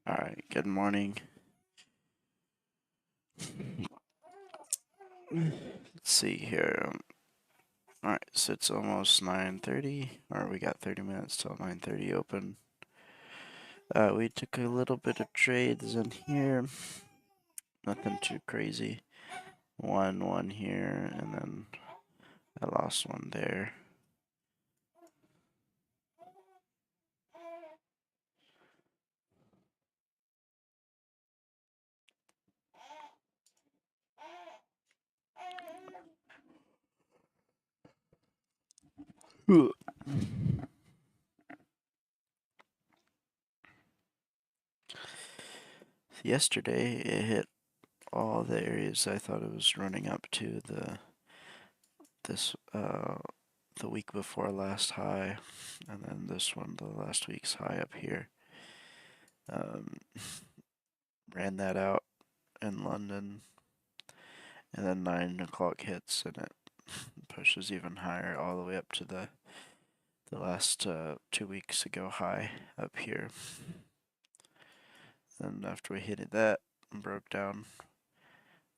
Alright, good morning. Let's see here. Alright, so it's almost 9:30, or we got 30 minutes till 9:30 open. We took a little bit of trades in here. Nothing too crazy. One here, and then I lost one there. Yesterday, it hit all the areas I thought it was running up to the week before last high, and then this one, the last week's high up here. Ran that out in London, and then 9 o'clock hits and it pushes even higher all the way up to the last 2 weeks ago high up here. And after we hit that, broke down,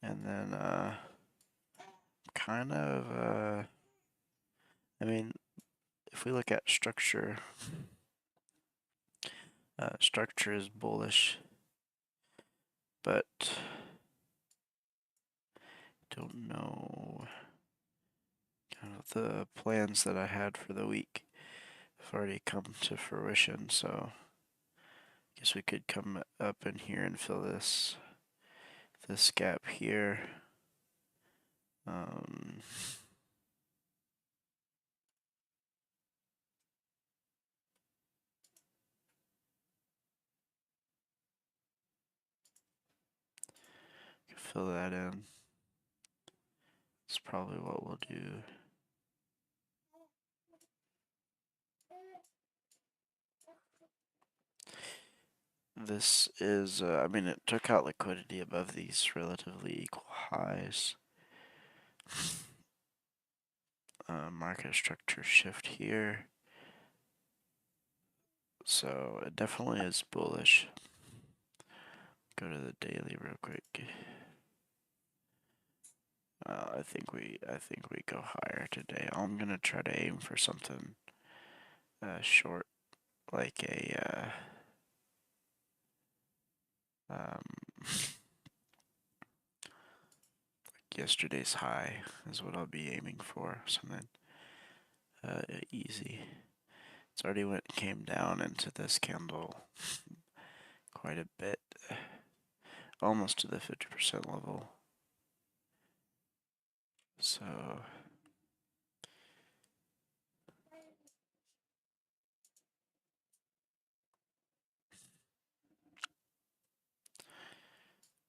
and then kind of I mean, if we look at structure, structure is bullish, but don't know kind of the plans that I had for the week have already come to fruition, so I guess we could come up in here and fill this gap here. Fill that in. That's probably what we'll do. This is, I mean, it took out liquidity above these relatively equal highs. Market structure shift here. So it definitely is bullish. Go to the daily real quick. I think we go higher today. I'm gonna try to aim for something short, like a yesterday's high is what I'll be aiming for. Something easy. It's already came down into this candle quite a bit, almost to the 50% level. So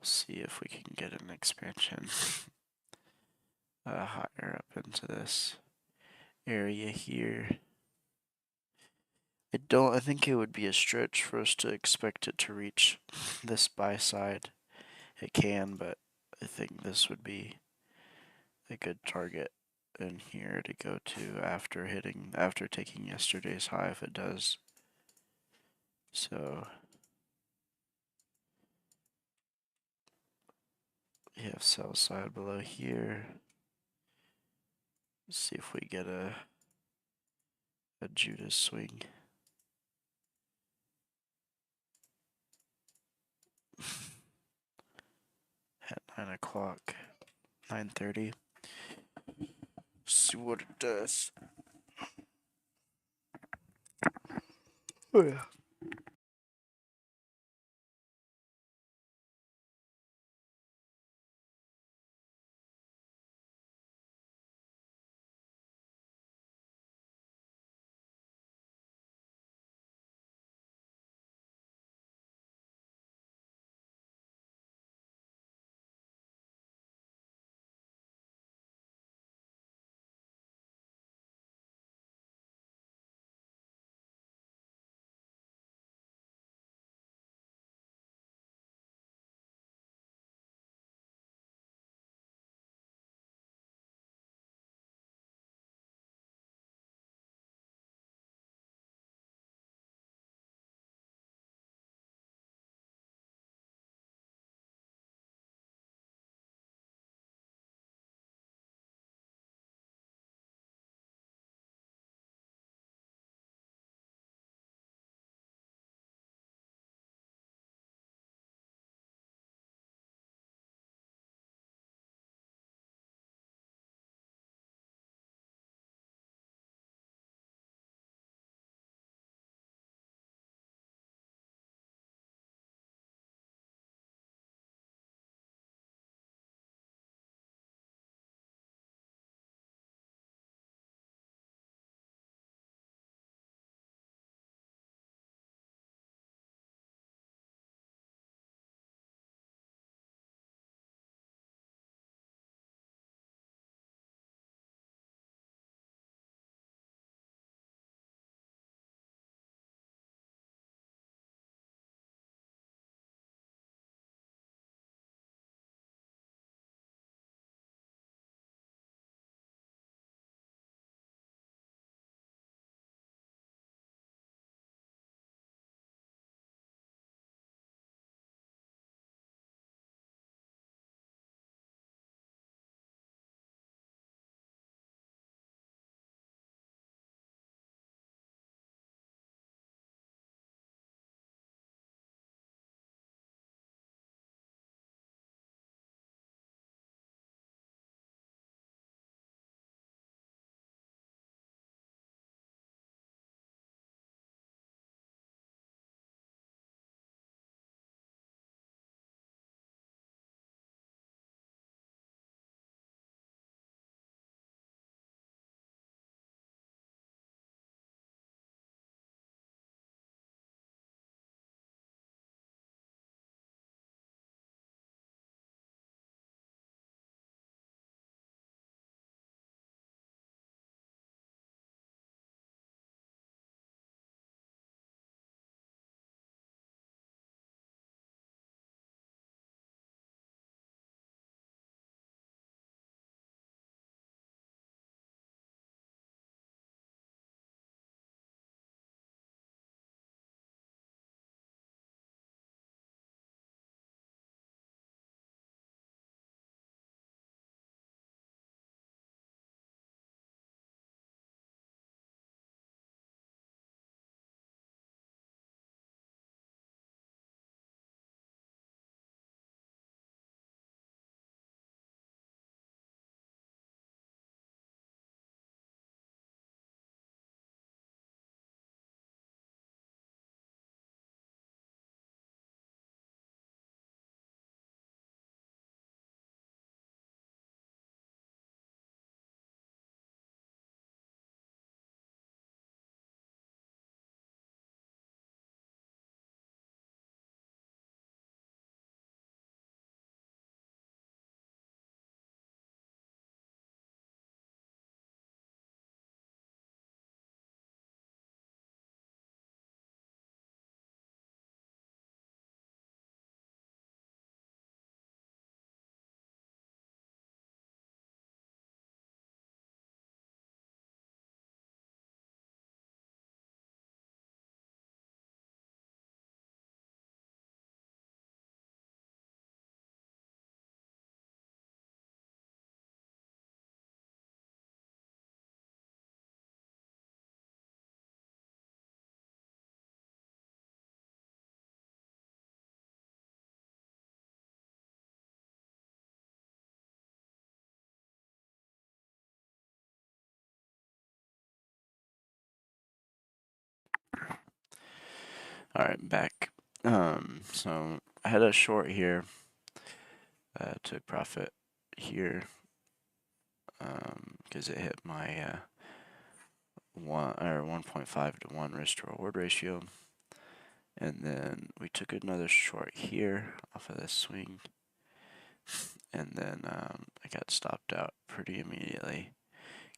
see if we can get an expansion higher up into this area here. I think it would be a stretch for us to expect it to reach this buy side. It can, but I think this would be a good target in here to go to after taking yesterday's high if it does. So we have sell side below here. Let's see if we get a Judas swing. At 9 o'clock, 9:30. See what it does. Oh yeah. Alright, back. So I had a short here, took profit here, because it hit my 1.5 to 1 risk to reward ratio. And then we took another short here off of this swing. And then I got stopped out pretty immediately.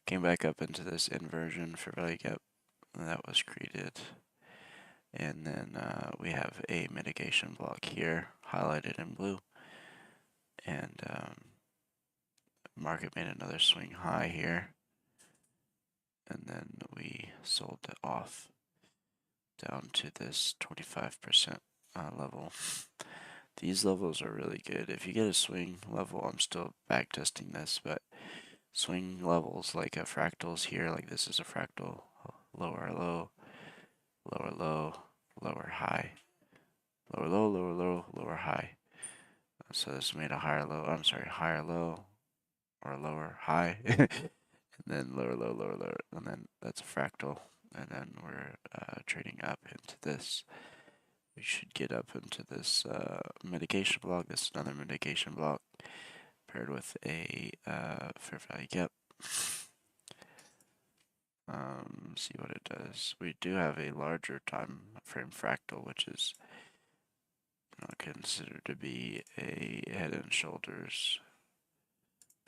Came back up into this inversion for value gap that was created. And then we have a mitigation block here, highlighted in blue. And market made another swing high here. And then we sold it off down to this 25% level. These levels are really good. If you get a swing level, I'm still back testing this, but swing levels like a fractals here, like this is a fractal, lower low, lower low, lower high, lower low, lower low, lower high. So this made a higher low, I'm sorry, higher low or lower high, and then lower low, lower lower, and then that's a fractal, and then we're trading up into this. We should get up into this mitigation block. This is another mitigation block paired with a fair value gap. See what it does. We do have a larger time frame fractal, which is considered to be a head and shoulders.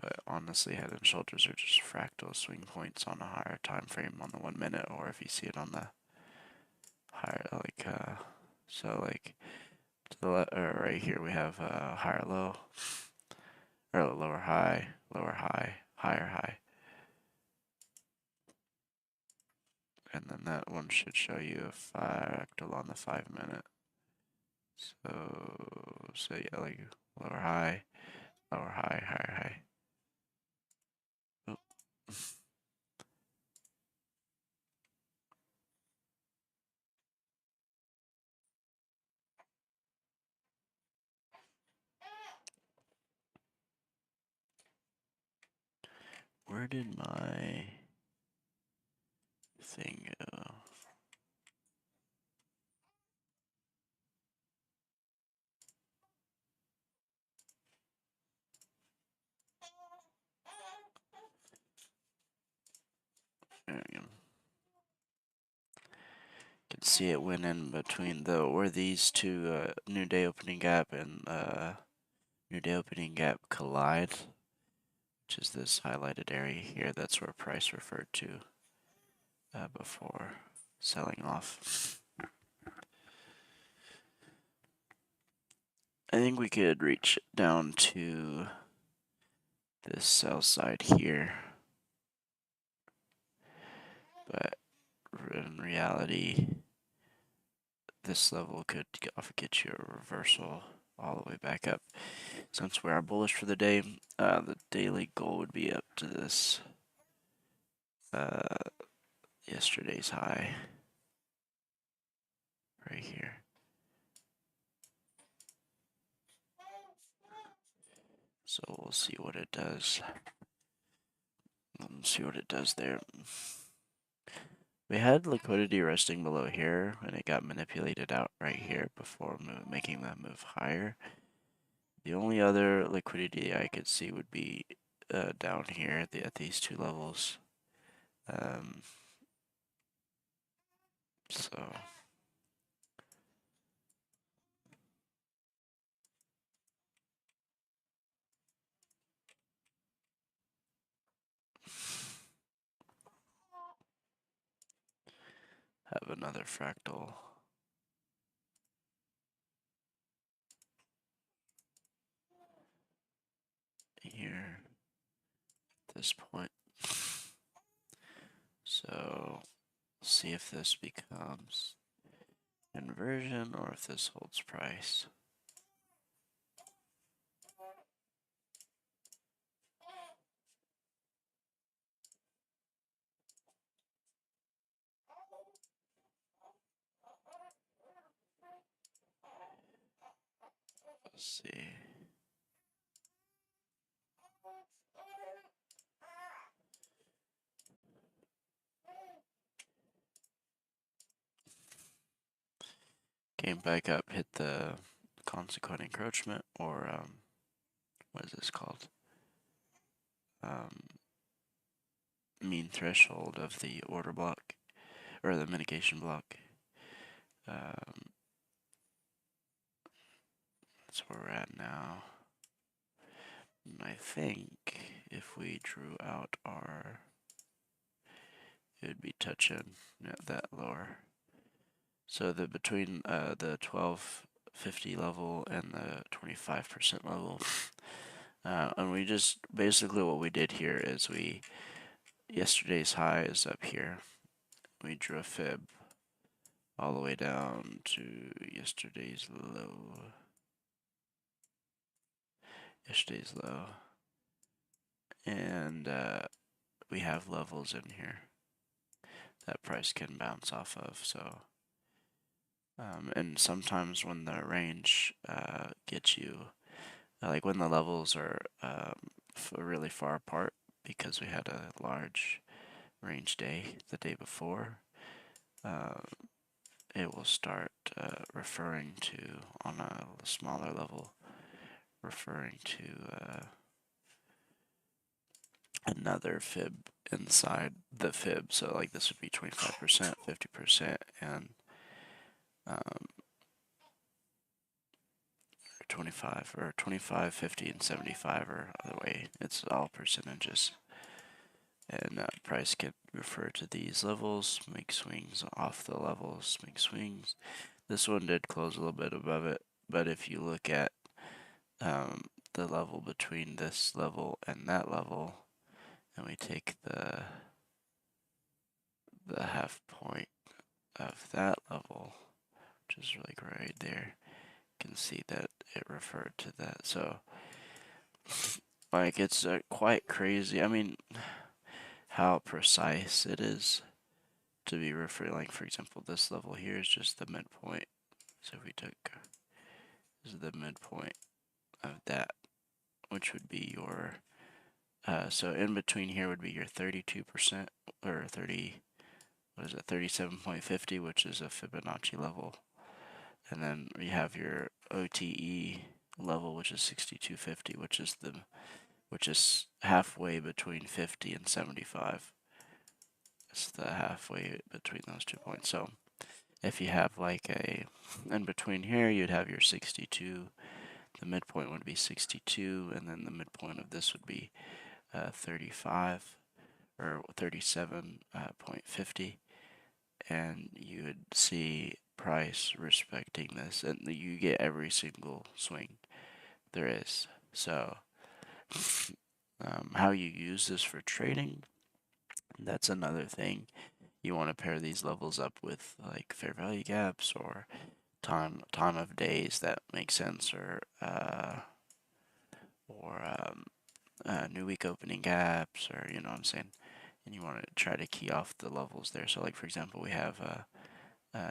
But honestly, head and shoulders are just fractal swing points on a higher time frame on the 1 minute, or if you see it on the higher, like so like to the left, or right here we have higher low, or lower high, higher high. And then that one should show you a fractal on the 5 minute. So yeah, like lower high, higher high. Oh. Where did my thing go? There we go. You can see it went in between where these two new day opening gap and new day opening gap collide, which is this highlighted area here. That's where price referred to before selling off. I think we could reach down to this sell side here, but in reality, this level could get you a reversal all the way back up. Since we are bullish for the day, the daily goal would be up to this yesterday's high right here. So we'll see what it does. Let's see what it does there. We had liquidity resting below here, and it got manipulated out right here before making that move higher. The only other liquidity I could see would be down here at these two levels. So have another fractal here at this point. So see if this becomes inversion or if this holds price. Let's see. came back up, hit the consequent encroachment, or what is this called? Mean threshold of the order block, or the mitigation block. That's where we're at now. And I think if we drew out our, it would be touching that lower. So the between the 1250 level and the 25% level. And we just basically what we did here is yesterday's high is up here. We drew a fib all the way down to yesterday's low. And we have levels in here that price can bounce off of. So, and sometimes when the range gets you, like when the levels are really far apart, because we had a large range day the day before, it will start referring to, on a smaller level, referring to another fib inside the fib. So like this would be 25%, 50%, and 25 or 25, 50, and 75 or other way. It's all percentages. And price can refer to these levels, make swings off the levels, make swings. This one did close a little bit above it, but if you look at the level between this level and that level, and we take the half point of that level, which is like right there, you can see that it referred to that. So, like, it's quite crazy. I mean, how precise it is to be referring. Like, for example, this level here is just the midpoint. So if we took, this is the midpoint of that, which would be your, so in between here would be your 32%, or 37.50, which is a Fibonacci level. And then we have your OTE level, which is 6250, which is halfway between 50 and 75. It's the halfway between those 2 points. So if you have like in between here, you'd have your 62. The midpoint would be 62, and then the midpoint of this would be 35 or 37.50, and you would see price respecting this, and you get every single swing there is. So how you use this for trading, that's another thing. You want to pair these levels up with like fair value gaps or time of days that make sense, or new week opening gaps, or you know what I'm saying. And you want to try to key off the levels there. So like for example, we have a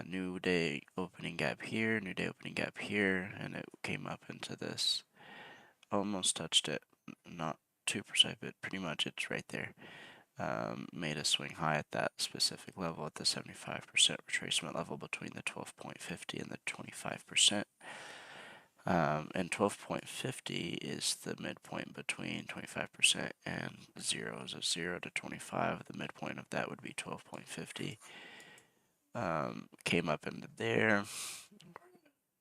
new day opening gap here, new day opening gap here, and it came up into this, almost touched it, not too precise, but pretty much it's right there. Made a swing high at that specific level at the 75% retracement level between the 12.50 and the 25%. And 12.50 is the midpoint between 25% and 0. So 0 to 25, the midpoint of that would be 12.50. Came up into there,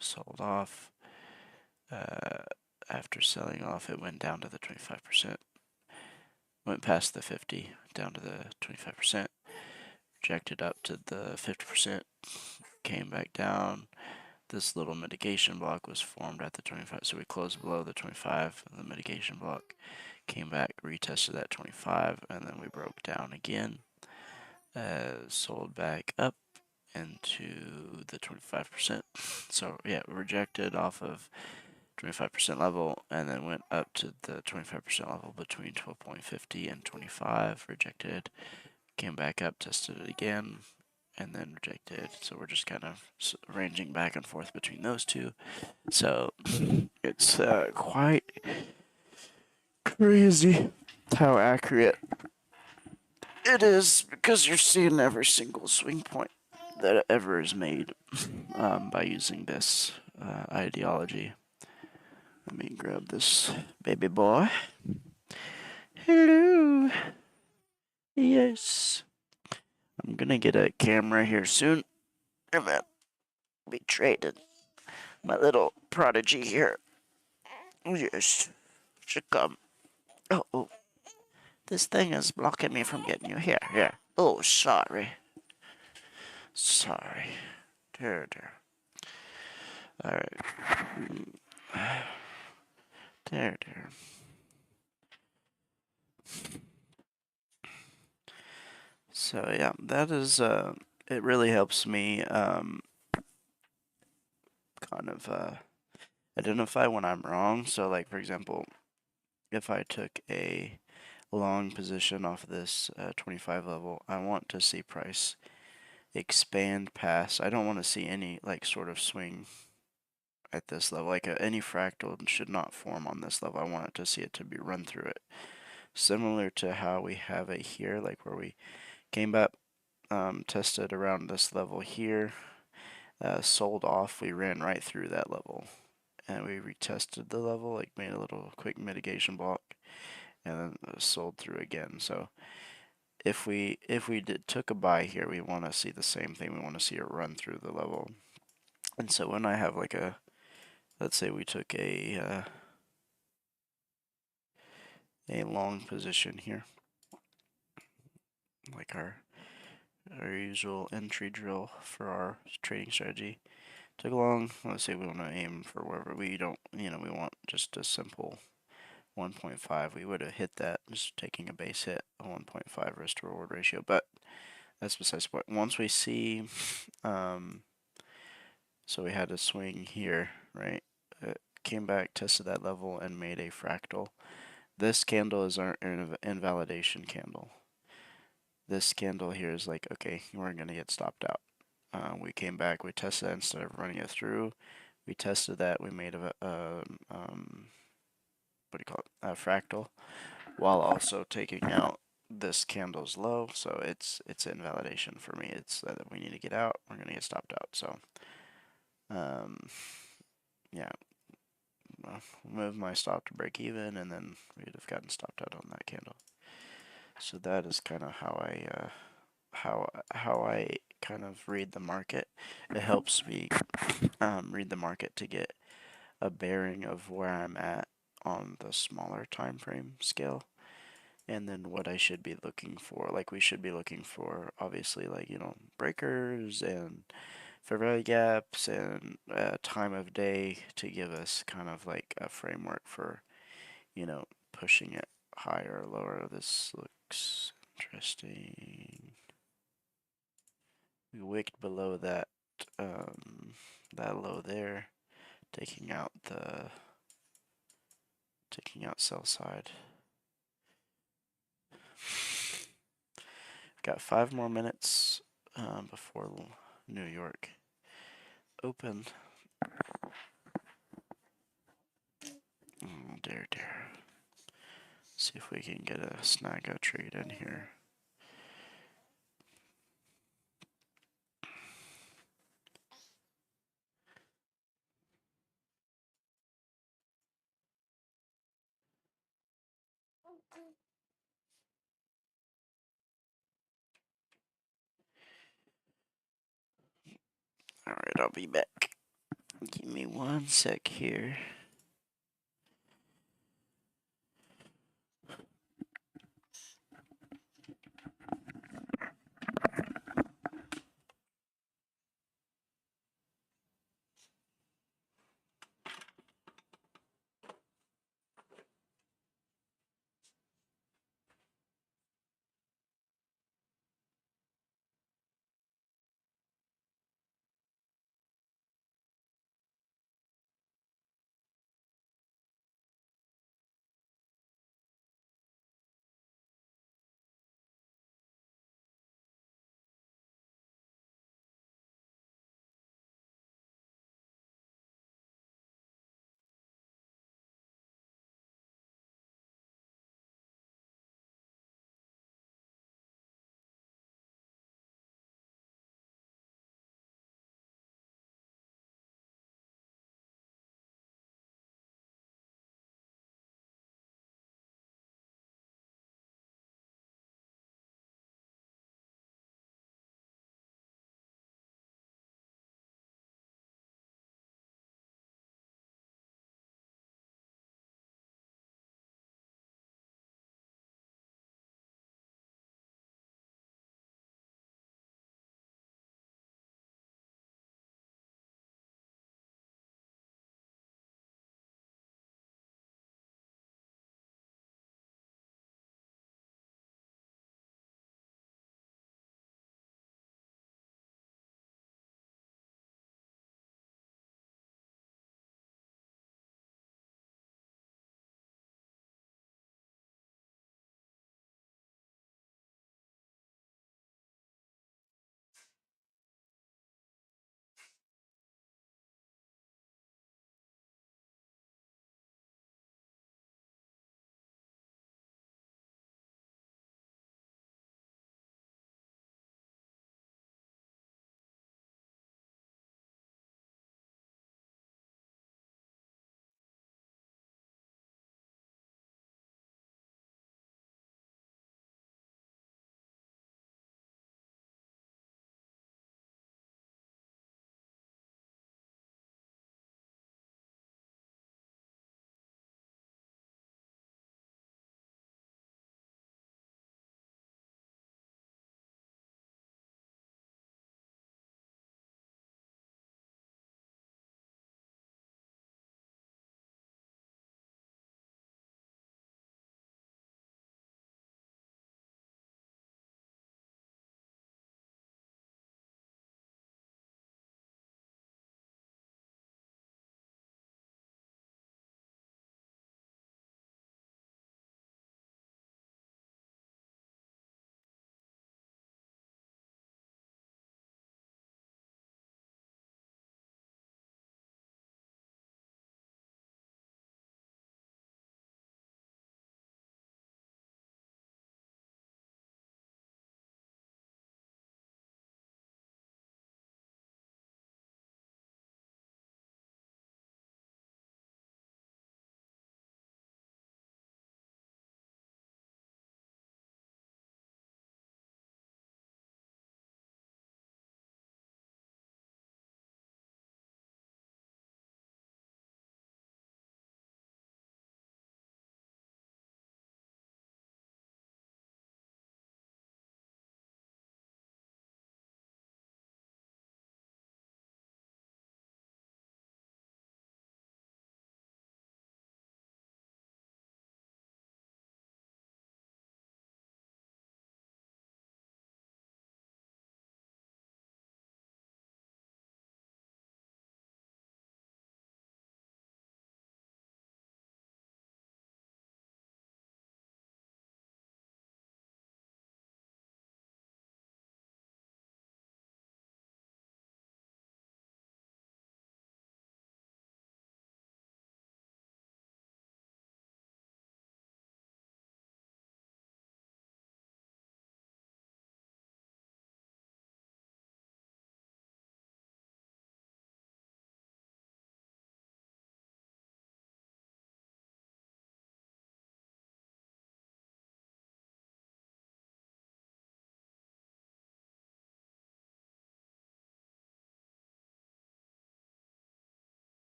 sold off. After selling off, it went down to the 25%. Went past the 50, down to the 25%. Rejected up to the 50%. Came back down. This little mitigation block was formed at the 25, so we closed below the 25, and the mitigation block came back, retested that 25, and then we broke down again, sold back up into the 25%. So yeah, rejected off of 25% level, and then went up to the 25% level between 12.50 and 25, rejected, came back up, tested it again, and then rejected. So we're just kind of ranging back and forth between those two. So it's quite crazy how accurate it is, because you're seeing every single swing point that ever is made by using this ideology. Let me grab this baby boy. Hello. Yes. I'm gonna get a camera here soon. I'm gonna be trading my little prodigy here. Yes. Should come. Oh. This thing is blocking me from getting you here. Here. Oh, sorry. Sorry. There. Alright. There. So yeah, that is it really helps me kind of identify when I'm wrong. So like for example, if I took a long position off this 25 level, I want to see price expand past. I don't want to see any like sort of swing at this level. Like any fractal should not form on this level. I want it to see it to be run through it. Similar to how we have it here, like where we came back, tested around this level here, sold off, we ran right through that level. And we retested the level, like made a little quick mitigation block, and then sold through again. So if we took a buy here, we want to see the same thing. We want to see it run through the level. And so when I have like let's say we took a long position here, like our usual entry drill for our trading strategy. Took a long, let's say we want to aim for wherever we don't, we want just a simple 1.5. We would have hit that just taking a base hit, a 1.5 risk to reward ratio, but that's besides the point. Once we see, so we had a swing here, right? It came back, tested that level, and made a fractal. This candle is our invalidation candle. This candle here is like, okay, we're going to get stopped out. We came back, we tested that instead of running it through. We tested that, we made what do you call it? A fractal, while also taking out this candle's low. So it's invalidation for me. It's that we need to get out. We're going to get stopped out. So, yeah, move my stop to break even, and then we'd have gotten stopped out on that candle. So that is kind of how I kind of read the market. It helps me read the market to get a bearing of where I'm at on the smaller time frame scale, and then what I should be looking for. Like we should be looking for obviously like breakers and fair value gaps and time of day to give us kind of like a framework for pushing it higher or lower. This looks interesting. We wicked below that that low there, taking out sell side. Got 5 more minutes before New York open. Oh, dear. See if we can get a snag trade in here. Alright, I'll be back. Give me 1 sec here.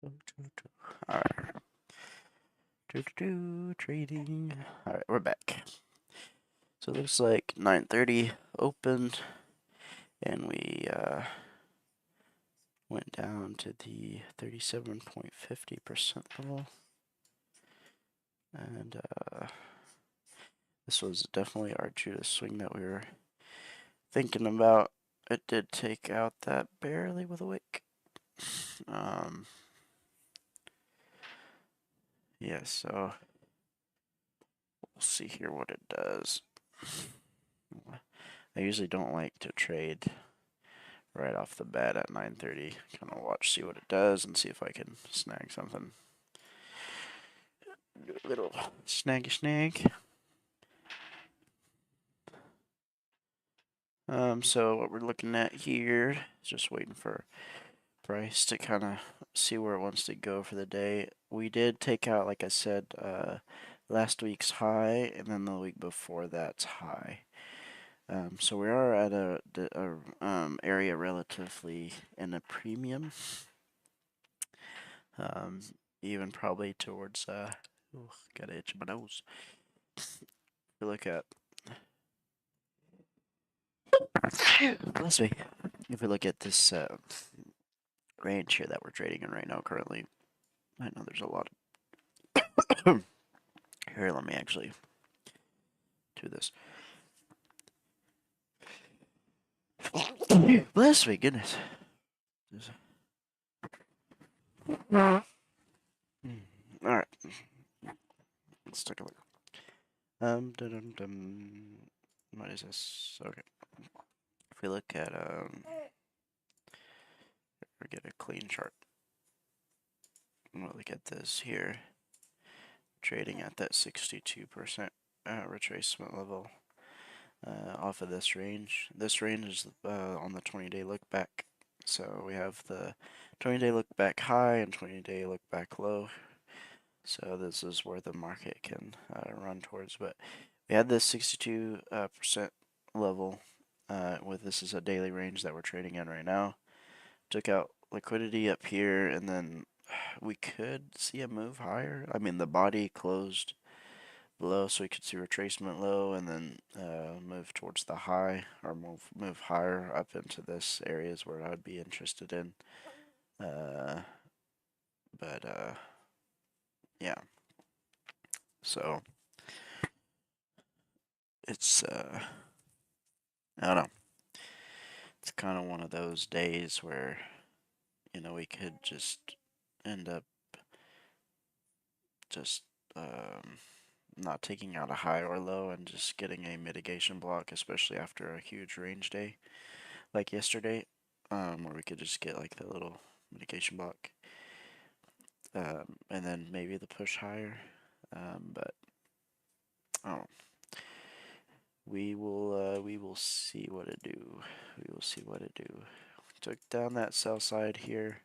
All right. Trading. All right, we're back. So it looks like 9:30 opened, and we went down to the 37.50% level, and this was definitely our Judas swing that we were thinking about. It did take out that barely with a wick. Yeah, so we'll see here what it does. I usually don't like to trade right off the bat at 9:30. Kind of watch, see what it does, and see if I can snag something. Do a little snaggy snag. So what we're looking at here is just waiting for price to kind of see where it wants to go for the day. We did take out, like I said, last week's high, and then the week before that's high. So we are at a area relatively in a premium. Even probably towards gotta itch my nose. If you look at bless me. If we look at this range here that we're trading in right now currently, I know there's a lot of here, let me actually do this. Bless me, goodness. Alright. Let's take a look. Dum dum. What is this? Okay. If we look at or get a clean chart. We'll look at this here. Trading at that 62% retracement level off of this range. This range is on the 20-day look back. So we have the 20-day look back high and 20-day look back low. So this is where the market can run towards. But we had this 62% level. With this is a daily range that we're trading in right now. Took out liquidity up here, and then we could see a move higher. I mean, the body closed below, so we could see retracement low, and then move towards the high, or move higher up into this areas where I would be interested in. But yeah. So it's I don't know. It's kind of one of those days where we could just end up just not taking out a high or low and just getting a mitigation block, especially after a huge range day like yesterday, where we could just get like the little mitigation block, and then maybe the push higher. But oh, we will see what it do. We will see what it do. Took down that sell side here.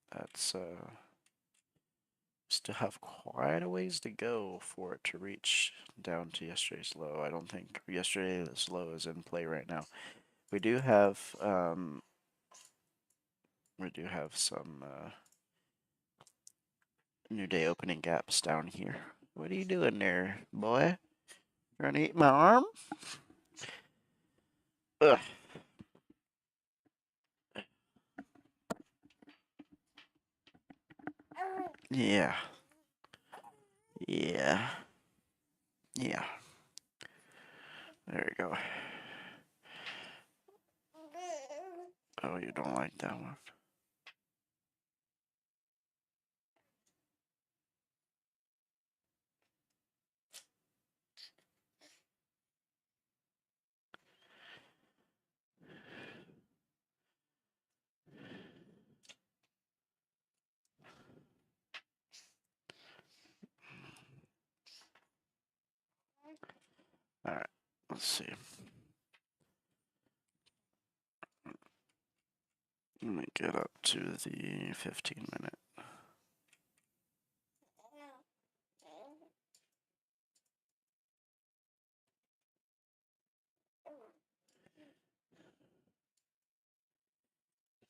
That's still have quite a ways to go for it to reach down to yesterday's low. I don't think yesterday's low is in play right now. We do have some new day opening gaps down here. What are you doing there, boy? Trying to eat my arm? Ugh. Yeah. Yeah. Yeah. There we go. Oh, you don't like that one? Alright, let's see. Let me get up to the 15-minute.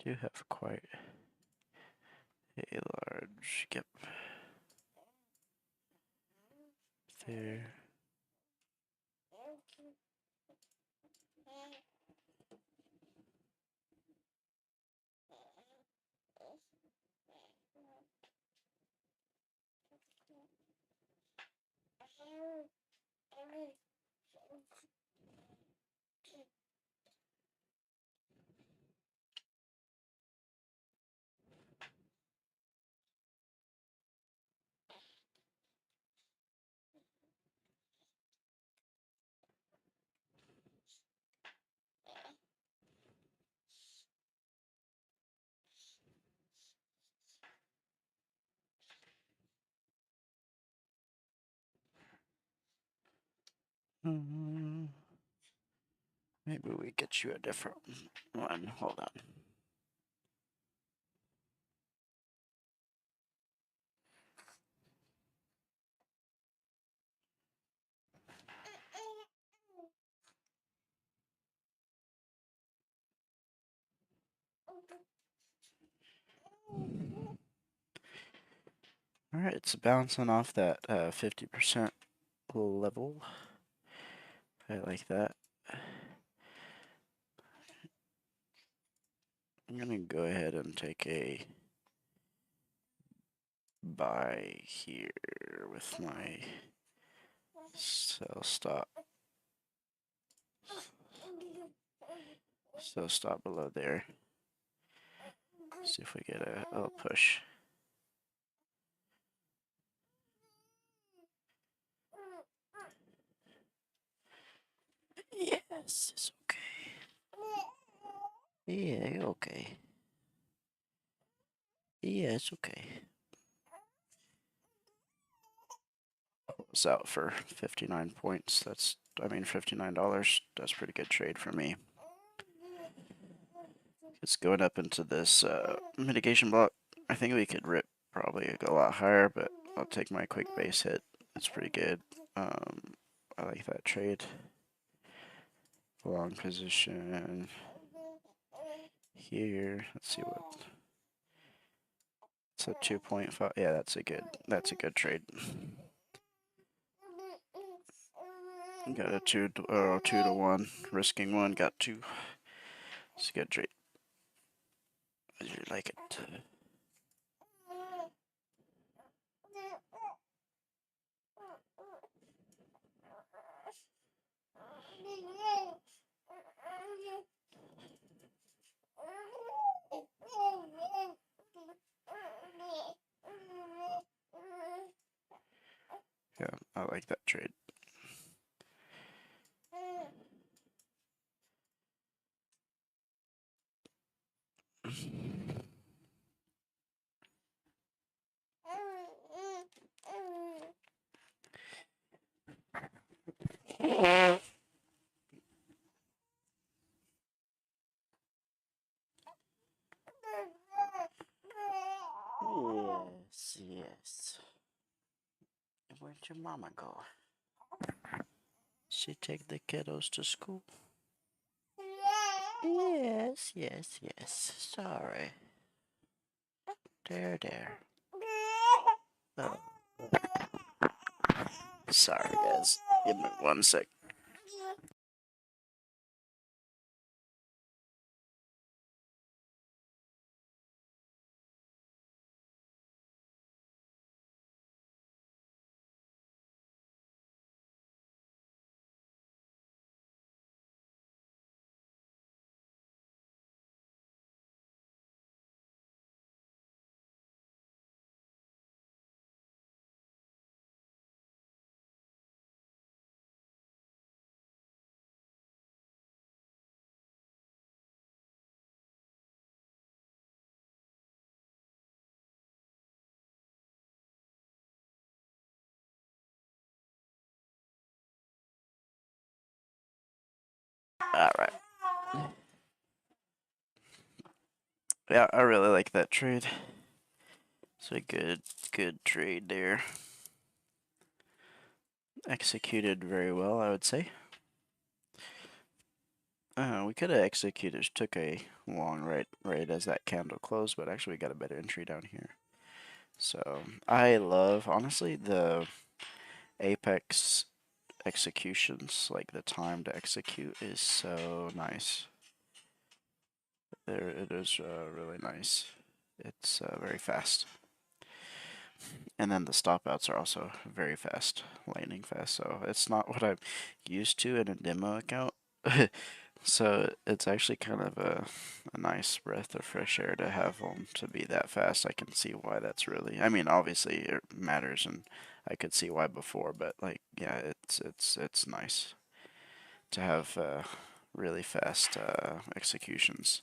do have quite a large gap there. Maybe we get you a different one. Hold on. Alright, it's bouncing off that 50% level. I like that. I'm gonna go ahead and take a buy here with my sell stop. Sell stop below there. See if we get a push. Yes, it's okay. Yeah, okay. Yeah, it's okay. It's out for 59 points. I mean, $59. That's pretty good trade for me. It's going up into this mitigation block. I think we could rip probably a lot higher, but I'll take my quick base hit. It's pretty good. I like that trade. Long position here. Let's see what. It's a 2.5. Yeah, that's a good trade. Got a 2 to 1, risking 1, got 2. It's a good trade. I really like it. Yeah, I like that trade. Yes, yes. Where'd your mama go? She take the kiddos to school? Yes, yes, yes. Sorry. There. Oh. Sorry, guys. Give me 1 sec. Alright. Yeah, I really like that trade. It's a good trade there. Executed very well, I would say. We could have executed, took a long right as that candle closed, but actually we got a better entry down here. So I love, honestly, the Apex executions, like the time to execute is so nice. There, it is really nice. It's very fast. And then the stop outs are also very fast, lightning fast. So it's not what I'm used to in a demo account. So it's actually kind of a nice breath of fresh air to have them to be that fast. I can see why that's really. I mean, obviously it matters, and I could see why before, but like, yeah, it's nice to have really fast executions.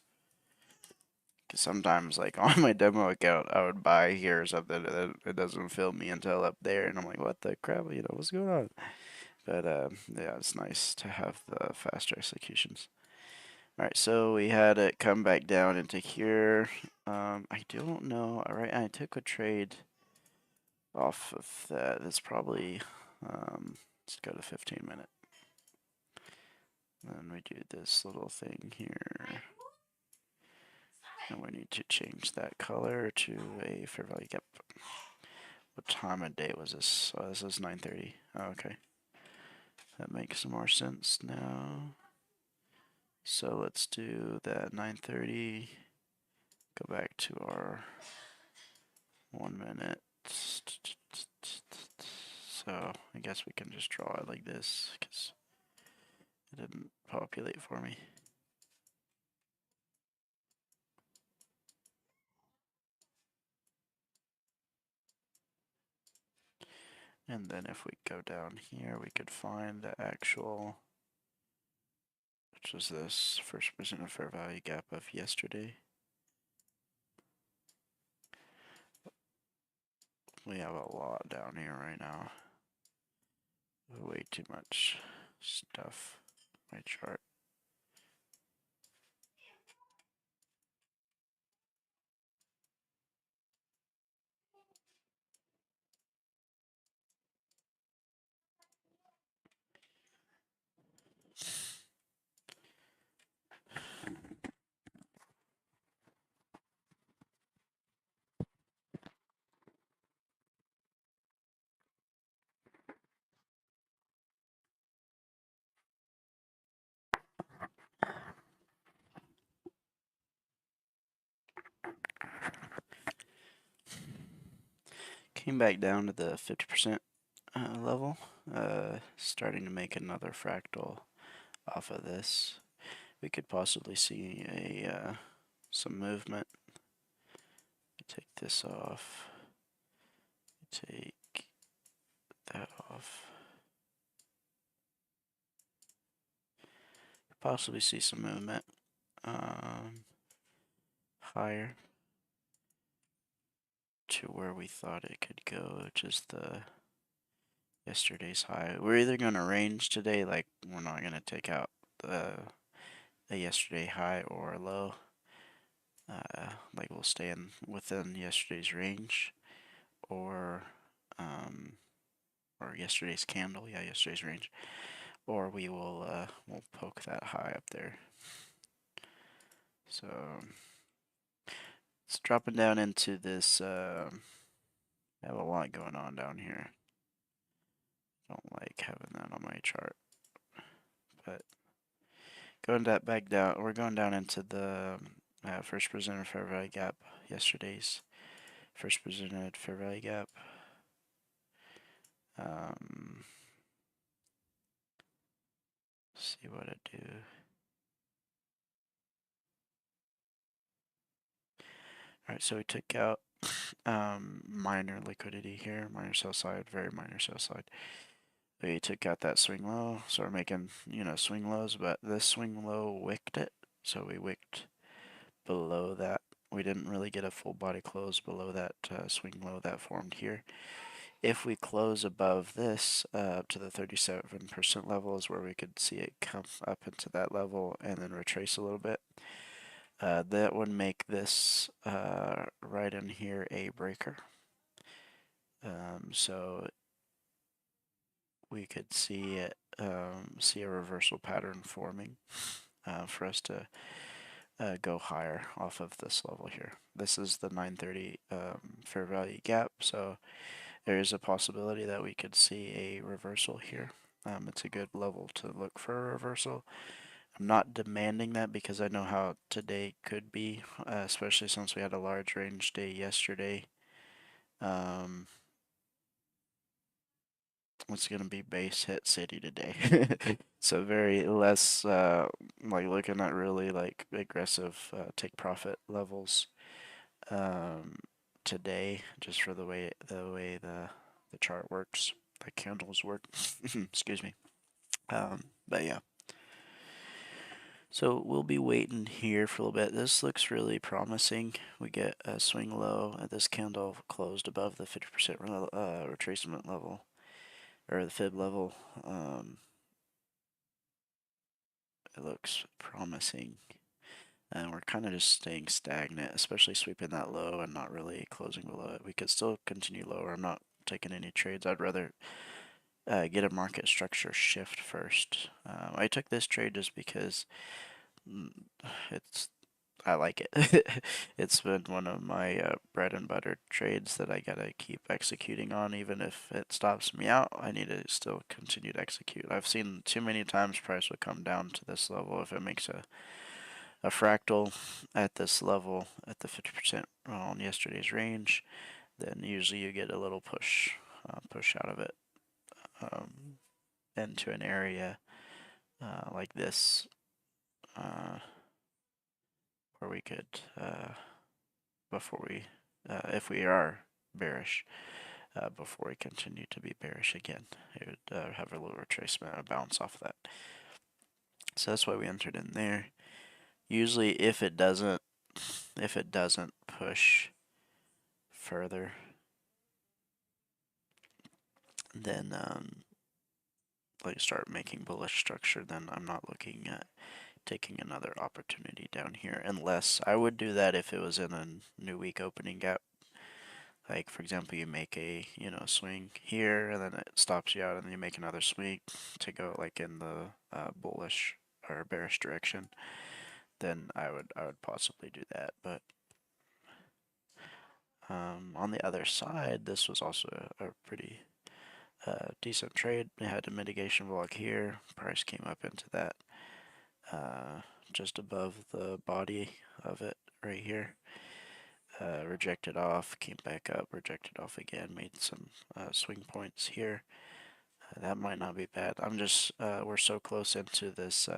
Cause sometimes, like on my demo account, I would buy here or something, and it doesn't fill me until up there, and I'm like, what the crap, what's going on? But yeah, it's nice to have the faster executions. All right, so we had it come back down into here. I don't know. All right, I took a trade off of that. That's probably let's go to 15-minute. Then we do this little thing here. And we need to change that color to a fair value gap. What time of day was this? Oh, this is 9:30. Oh, okay. That makes more sense now. So let's do that 9:30. Go back to our 1 minute. So I guess we can just draw it like this because it didn't populate for me. And then if we go down here, we could find the actual, which was this first percent of fair value gap of yesterday. We have a lot down here right now. Way too much stuff. My chart. Came back down to the 50% level. Starting to make another fractal off of this. We could possibly see a some movement. Take this off. Take that off. Possibly see some movement higher to where we thought it could go, which is the yesterday's high. We're either going to range today, like we're not going to take out the yesterday high or low. Like we'll stay in within yesterday's range, or or yesterday's candle, yeah, yesterday's range, or we'll poke that high up there. So it's dropping down into this. I have a lot going on down here. Don't like having that on my chart, but going that back down. We're going down into the first presented fair value gap. Yesterday's first presented fair value gap. See what it do. All right, so we took out minor liquidity here, minor sell side, very minor sell side. We took out that swing low, so we're making, swing lows, but this swing low wicked it, so we wicked below that. We didn't really get a full body close below that swing low that formed here. If we close above this up to the 37% level is where we could see it come up into that level and then retrace a little bit. That would make this right in here a breaker. So we could see it, see a reversal pattern forming for us to go higher off of this level here. This is the 930 fair value gap, so there is a possibility that we could see a reversal here. It's a good level to look for a reversal. I'm not demanding that because I know how today could be, especially since we had a large range day yesterday. It's gonna be base hit city today, so very less like looking at really like aggressive take profit levels today, just for the chart works, the candles work. Excuse me. But yeah. So we'll be waiting here for a little bit. This looks really promising. We get a swing low. This candle closed above the 50% retracement level, or the fib level. It looks promising. And we're kind of just staying stagnant, especially sweeping that low and not really closing below it. We could still continue lower. I'm not taking any trades. I'd rather get a market structure shift first. I took this trade just because mm, it's I like it. It's been one of my bread and butter trades that I gotta keep executing on. Even if it stops me out, I need to still continue to execute. I've seen too many times price would come down to this level if it makes a fractal at this level at the 50% on yesterday's range. Then usually you get a little push out of it um, into an area like this. Where we could, before we, if we are bearish, before we continue to be bearish again, it would have a little retracement, a bounce off of that. So that's why we entered in there. Usually, if it doesn't push further, then like start making bullish structure, then I'm not looking at taking another opportunity down here, unless I would do that if it was in a new week opening gap. Like for example, you make a swing here, and then it stops you out, and then you make another swing to go like in the bullish or bearish direction. Then I would possibly do that. But on the other side, this was also a pretty decent trade. It had a mitigation block here. Price came up into that just above the body of it right here. Rejected off, came back up, rejected off again, made some swing points here. That might not be bad. I'm just, we're so close into this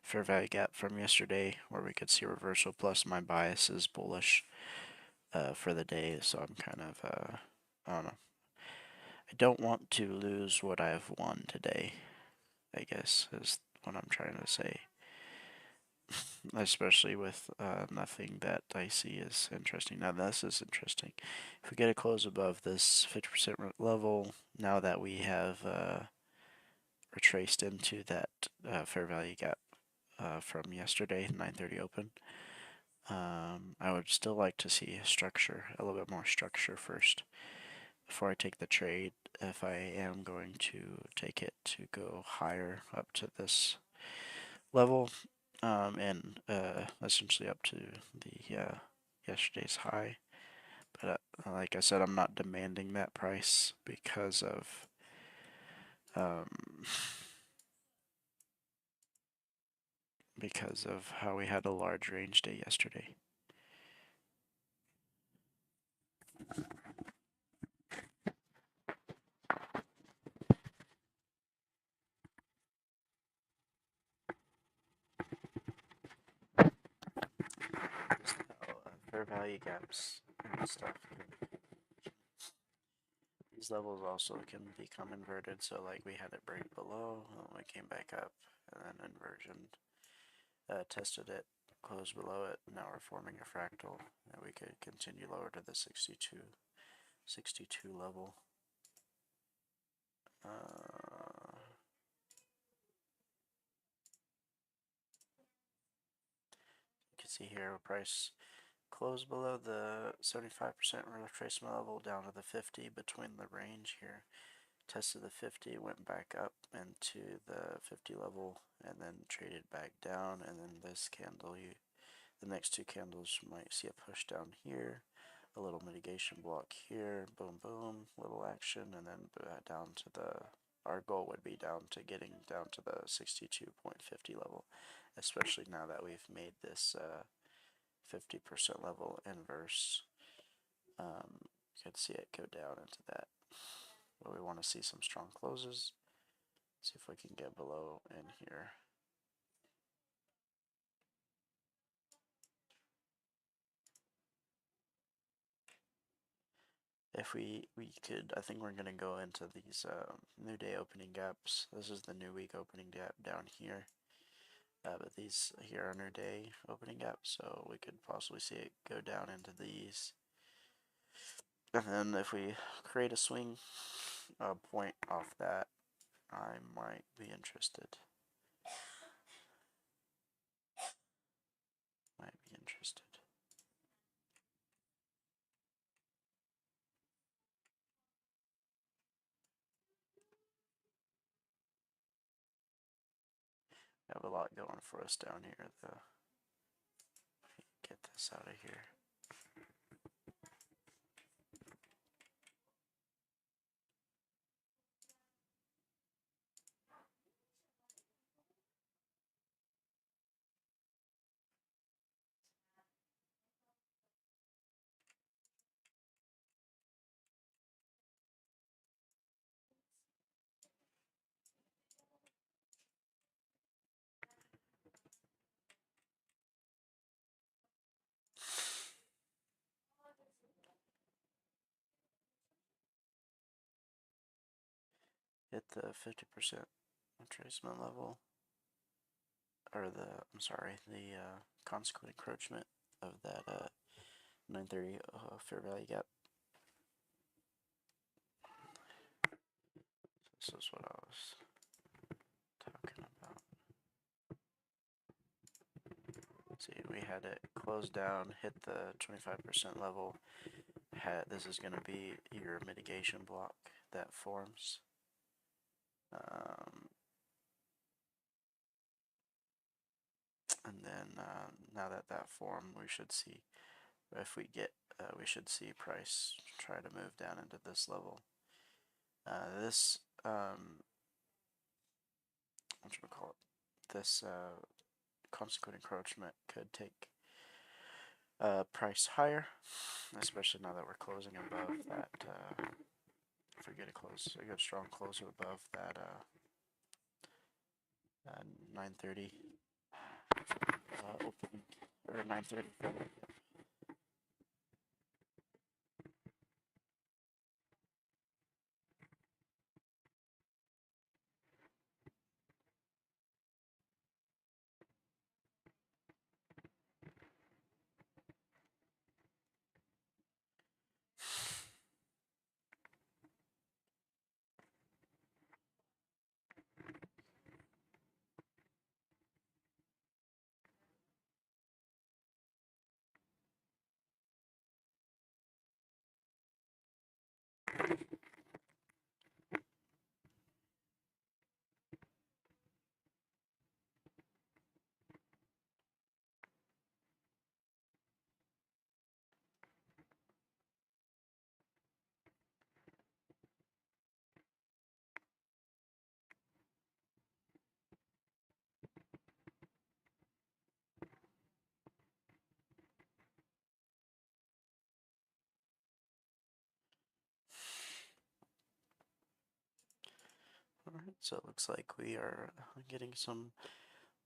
fair value gap from yesterday where we could see reversal, plus my bias is bullish for the day, so I'm kind of, I don't know. I don't want to lose what I've won today, I guess, is what I'm trying to say. Especially with nothing that I see is interesting. Now this is interesting. If we get a close above this 50% level, now that we have retraced into that fair value gap from yesterday, 9:30 open, I would still like to see structure, a little bit more structure first before I take the trade. If I am going to take it to go higher up to this level, and essentially up to the yesterday's high. But like I said, I'm not demanding that price because of how we had a large range day yesterday. Fair value gaps and stuff. These levels also can become inverted, so like we had it break below, and we came back up, and then inversion, tested it, closed below it, now we're forming a fractal, and we could continue lower to the 62 level. You can see here price closed below the 75% retracement level down to the 50 between the range here. tested the 50, went back up into the 50 level, and then traded back down. And then this candle, the next two candles, you might see a push down here, a little mitigation block here, boom, boom, little action, and then down to the. Our goal would be down to getting down to the 62.50 level, especially now that we've made this 50% level inverse. You could see it go down into that. But we want to see some strong closes. See if we can get below in here. If we could, I think we're going to go into these new day opening gaps. This is the new week opening gap down here. But these here are new day opening gaps, so we could possibly see it go down into these. And then if we create a swing point off that, I might be interested. We have a lot going for us down here, though. Get this out of here. Hit the 50% retracement level, or I'm sorry, the consequent encroachment of that 930 fair value gap. This is what I was talking about. See, we had it close down, hit the 25% level. This is going to be your mitigation block that forms. And then now that formed, we should see, if we get, we should see price try to move down into this level. This, what should we call it? This consequent encroachment could take price higher, especially now that we're closing above that. If we get a good strong closer above that 930 opening, or 930. Alright, so it looks like we are getting some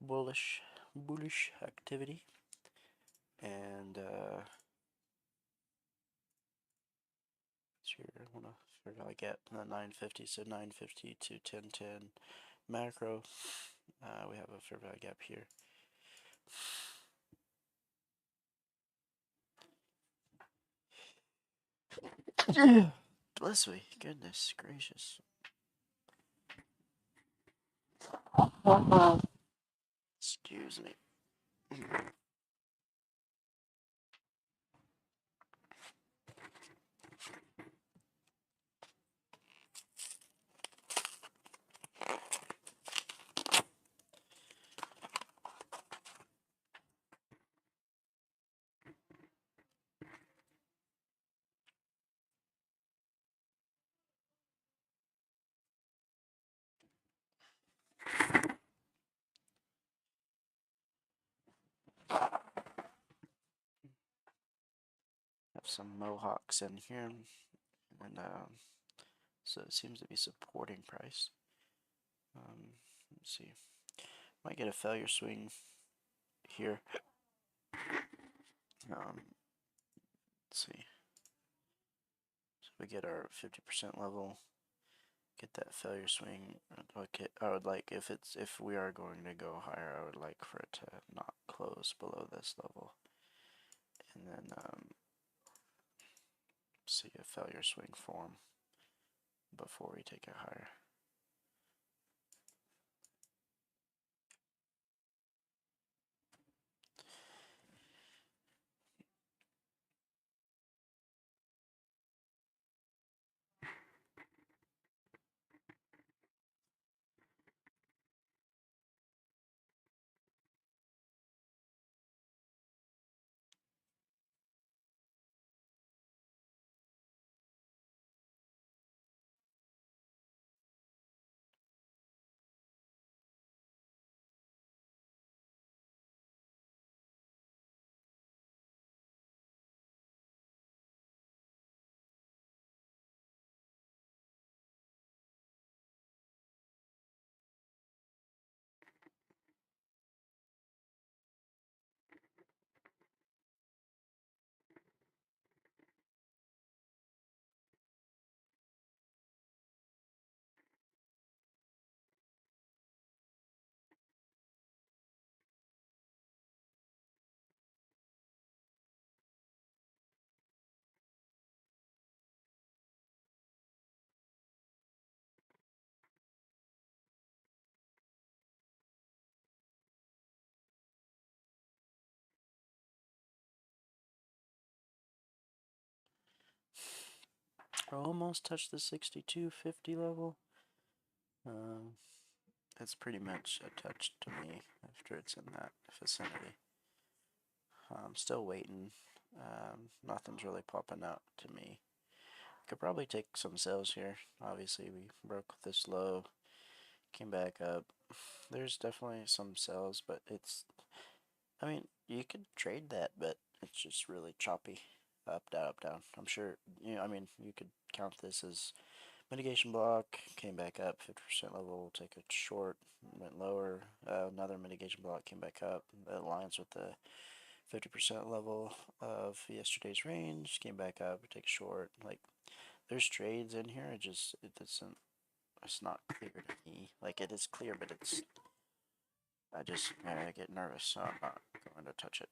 bullish activity, and here I want to figure out I get the 950, so 950 to 1010 macro. We have a fair value gap here. Bless me, goodness gracious. Excuse me. some mohawks in here, and so it seems to be supporting price. Let's see, might get a failure swing here. Let's see. So we get our 50% level, get that failure swing. Okay, I would like if we are going to go higher, I would like for it to not close below this level, and then see a failure swing form before we take it higher. I almost touched the 62.50 level. It's pretty much a touch to me after it's in that vicinity. I'm still waiting. Nothing's really popping out to me. Could probably take some sales here. Obviously, we broke this low, came back up. There's definitely some sales, but it's, I mean, you could trade that, but it's just really choppy. Up, down, up, down. I'm sure, I mean, you could count this as mitigation block, came back up, 50% level, take a short, went lower, another mitigation block, came back up. That aligns with the 50% level of yesterday's range, came back up, take a short. Like, there's trades in here, it doesn't, it's not clear to me. Like, it is clear, but I get nervous, so I'm not going to touch it.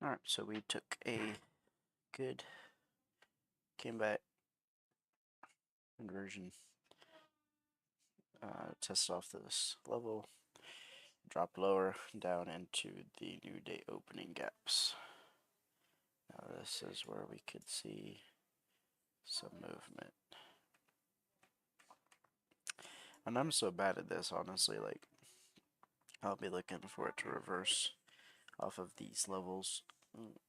Alright, so we took a good, came back, conversion, test off this level, drop lower down into the new day opening gaps. Now this is where we could see some movement. And I'm so bad at this, honestly, like, I'll be looking for it to reverse off of these levels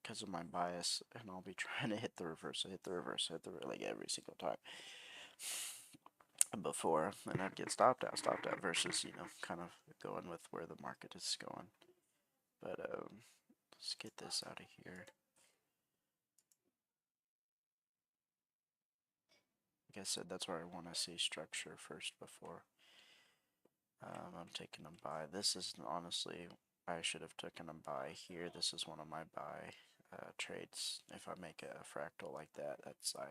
because of my bias, and I'll be trying to hit the reverse, like every single time before, and I'd get stopped out versus, kind of going with where the market is going. But let's get this out of here. Like I said, that's where I want to see structure first before I'm taking a buy. This is honestly, I should have taken a buy here. This is one of my buy trades. If I make a fractal like that,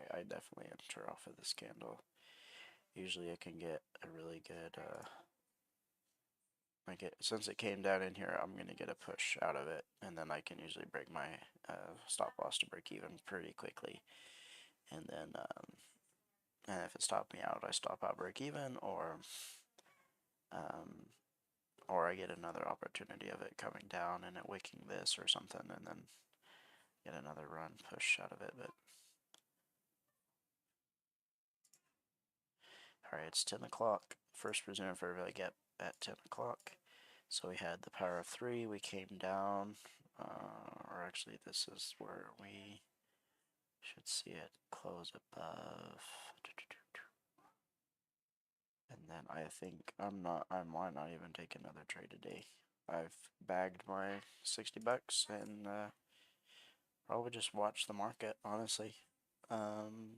I definitely enter off of this candle. Usually I can get a really good, since it came down in here, I'm going to get a push out of it, and then I can usually break my stop loss to break even pretty quickly. And then, and if it stopped me out, I stop out break even, or I get another opportunity of it coming down and it wicking this or something, and then get another run push out of it. But alright, it's 10 o'clock. First presumed fair value gap at 10 o'clock. So we had the power of 3, we came down, or actually this is where we should see it close above. And then I think I might not even take another trade today. I've bagged my 60 bucks and probably just watch the market, honestly. Kind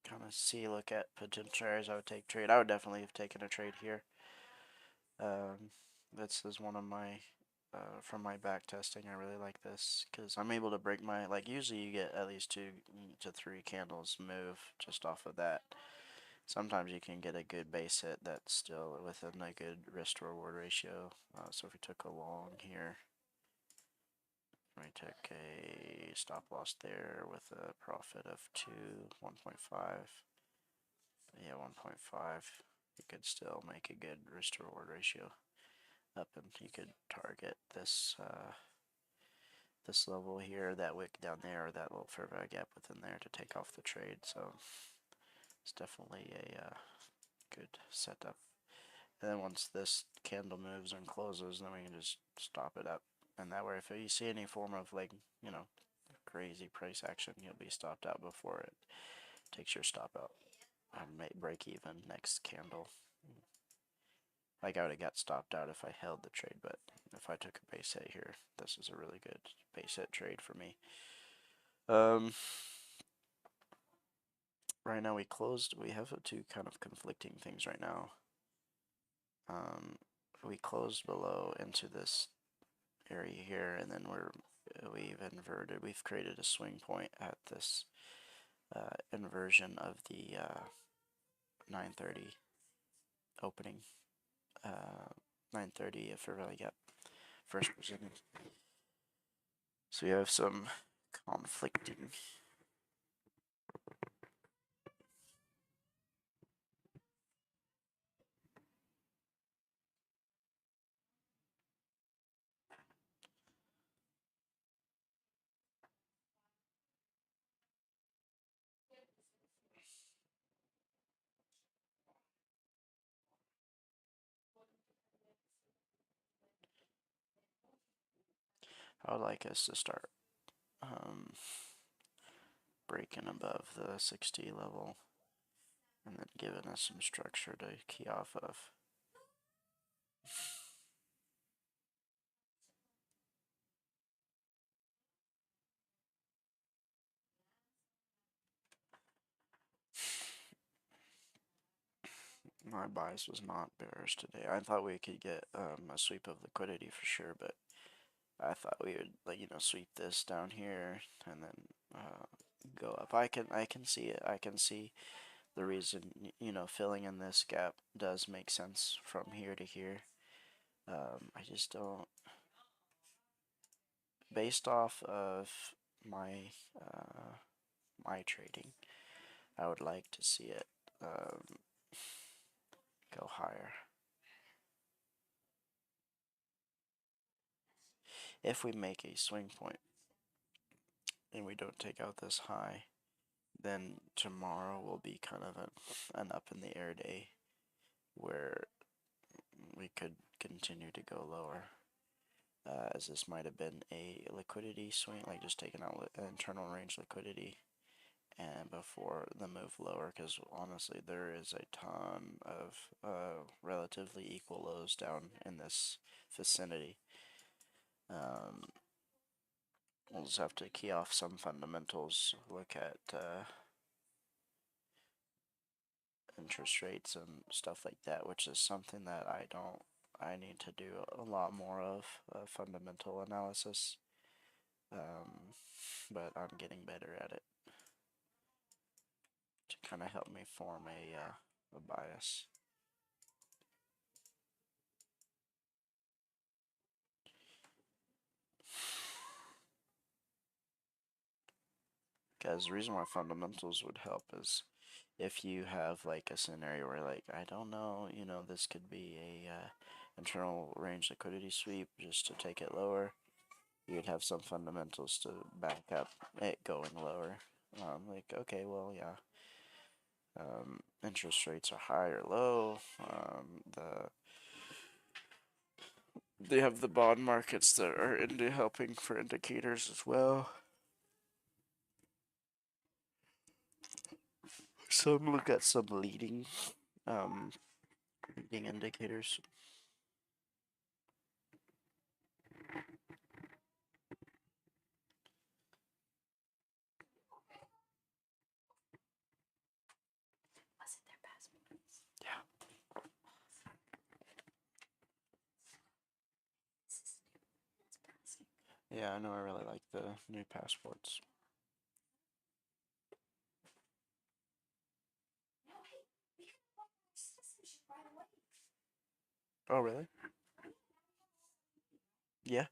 of look at potential areas I would take trade. I would definitely have taken a trade here. This is one of my, from my back testing, I really like this because I'm able to break my, like usually you get at least 2 to 3 candles move just off of that. Sometimes you can get a good base hit that's still within a good risk to reward ratio. So if we took a long here, we took a stop loss there with a profit of 1.5. Yeah, 1.5. You could still make a good risk to reward ratio up, and you could target this this level here, that wick down there, or that little fair value gap within there to take off the trade. So it's definitely a good setup. And then once this candle moves and closes, then we can just stop it up. And that way, if you see any form of crazy price action, you'll be stopped out before it takes your stop out. And may break even next candle. Like I would have got stopped out if I held the trade, but if I took a base hit here, this is a really good base hit trade for me. Right now we closed. We have 2 kind of conflicting things right now. We closed below into this area here, and then we've inverted. We've created a swing point at this inversion of the 930 opening. 930 fair value gap first presented. So we have some conflicting. I would like us to start breaking above the 60 level and then giving us some structure to key off of. My bias was not bearish today. I thought we could get a sweep of liquidity for sure, but I thought we would sweep this down here and then go up. I can see it. I can see the reason filling in this gap does make sense from here to here. I just don't. based off of my my trading, I would like to see it go higher. If we make a swing point and we don't take out this high, then tomorrow will be kind of an up in the air day where we could continue to go lower. As this might have been a liquidity swing, like just taking out internal range liquidity and before the move lower, because honestly there is a ton of relatively equal lows down in this vicinity. We'll just have to key off some fundamentals, look at interest rates and stuff like that, which is something that I need to do a lot more of, fundamental analysis, but I'm getting better at it to kind of help me form a bias. Because the reason why fundamentals would help is if you have like a scenario where like I don't know, this could be a internal range liquidity sweep just to take it lower. You'd have some fundamentals to back up it going lower. Like okay, well yeah, interest rates are high or low. They have the bond markets that are into helping for indicators as well. Some look at some leading indicators. Yeah. Yeah, I know. I really like the new passports. Oh, really? Yeah.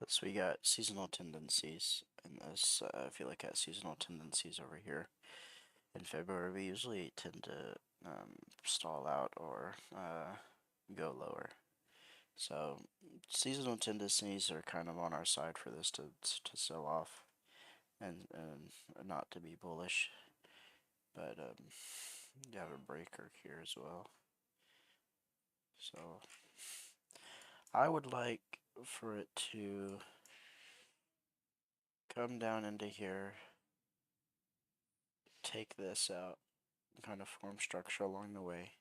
So we got seasonal tendencies in this. If you look at seasonal tendencies over here, in February we usually tend to stall out or go lower. So seasonal tendencies are kind of on our side for this to sell off and not to be bullish. But you have a breaker here as well. So I would like for it to come down into here, take this out, kind of form structure along the way,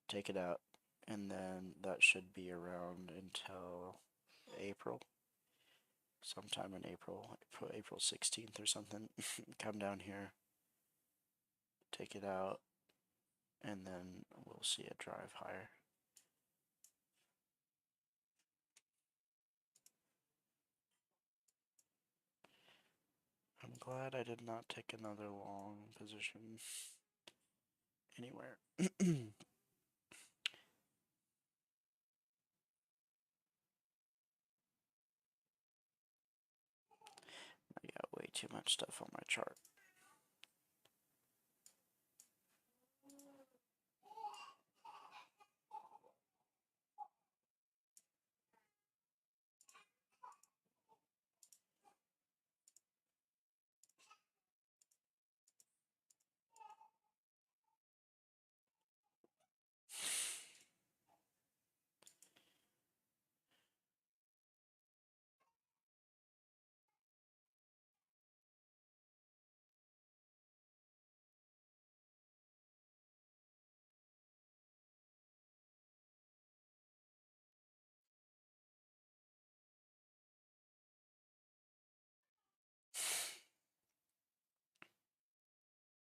take it out, and then that should be around until April. Sometime in April 16th or something. Come down here, take it out, and then we'll see it drive higher. I'm glad I did not take another long position anywhere. I got way too much stuff on my chart.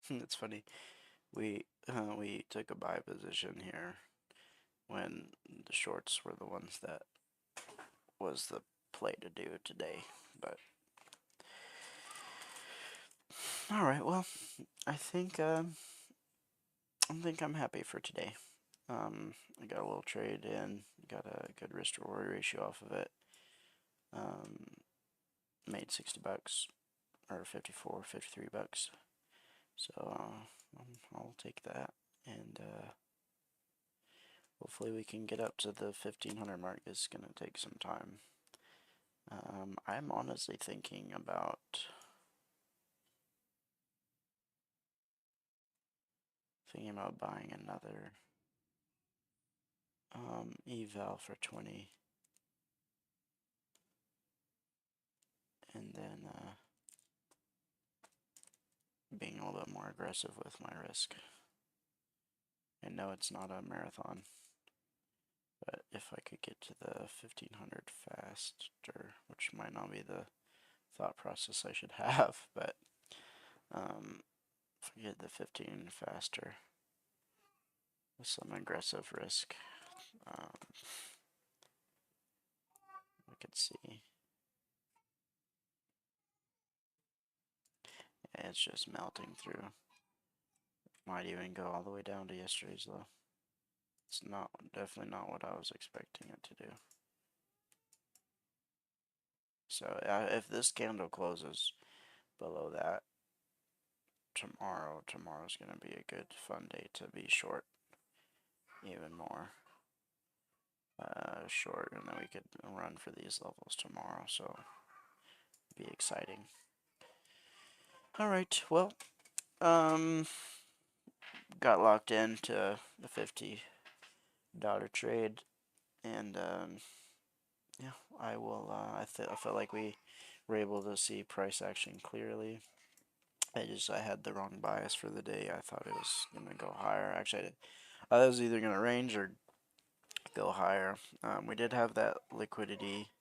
It's funny. We took a buy position here when the shorts were the ones that was the play to do today. But all right, well, I think I'm happy for today. I got a little trade in, got a good risk reward ratio off of it. Made $60 or 54, $53. So I'll take that, and hopefully we can get up to the 1500 mark. It's gonna take some time. I'm honestly thinking about buying another eval for 20, and then being a little bit more aggressive with my risk. I know it's not a marathon, but if I could get to the 1500 faster, which might not be the thought process I should have, but if I get the 15 faster with some aggressive risk, we could see. Yeah, it's just melting through. Might even go all the way down to yesterday's low. It's definitely not what I was expecting it to do. So if this candle closes below that tomorrow's gonna be a good fun day to be short even more. Short, and then we could run for these levels tomorrow, so be exciting. All right, well, got locked into the $50 trade, and yeah, I will. I felt like we were able to see price action clearly. I had the wrong bias for the day. I thought it was gonna go higher. Actually, I did. I thought it was either gonna range or go higher. We did have that liquidity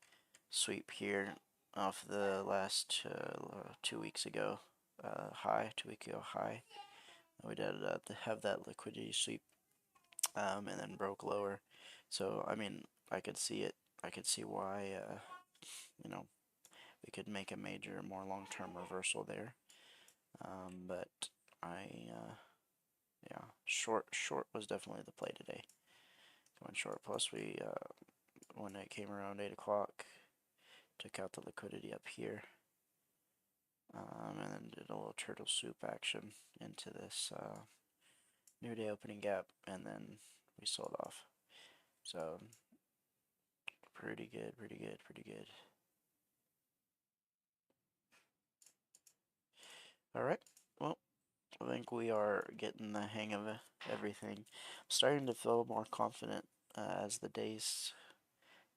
sweep here off the last 2 weeks ago high. 2 week ago high. We did have that liquidity sweep, and then broke lower. So I mean, I could see it. I could see why you know we could make a major, more long-term reversal there. But yeah, short was definitely the play today. Going short. Plus we when it came around 8 o'clock, took out the liquidity up here, and then did a little turtle soup action into this new day opening gap, and then we sold off. So pretty good, pretty good, pretty good. All right. Well, I think we are getting the hang of everything. I'm starting to feel more confident as the days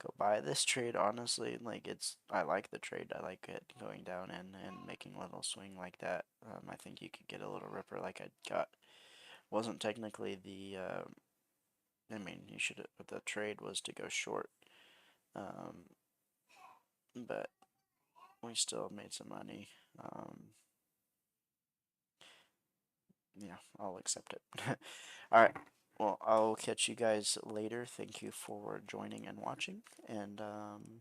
go by. This trade, honestly, like I like the trade. I like it going down and making a little swing like that. I think you could get a little ripper like I got. Wasn't technically the. I mean, you should. The trade was to go short, but we still made some money. Yeah, I'll accept it. All right. Well, I'll catch you guys later. Thank you for joining and watching, and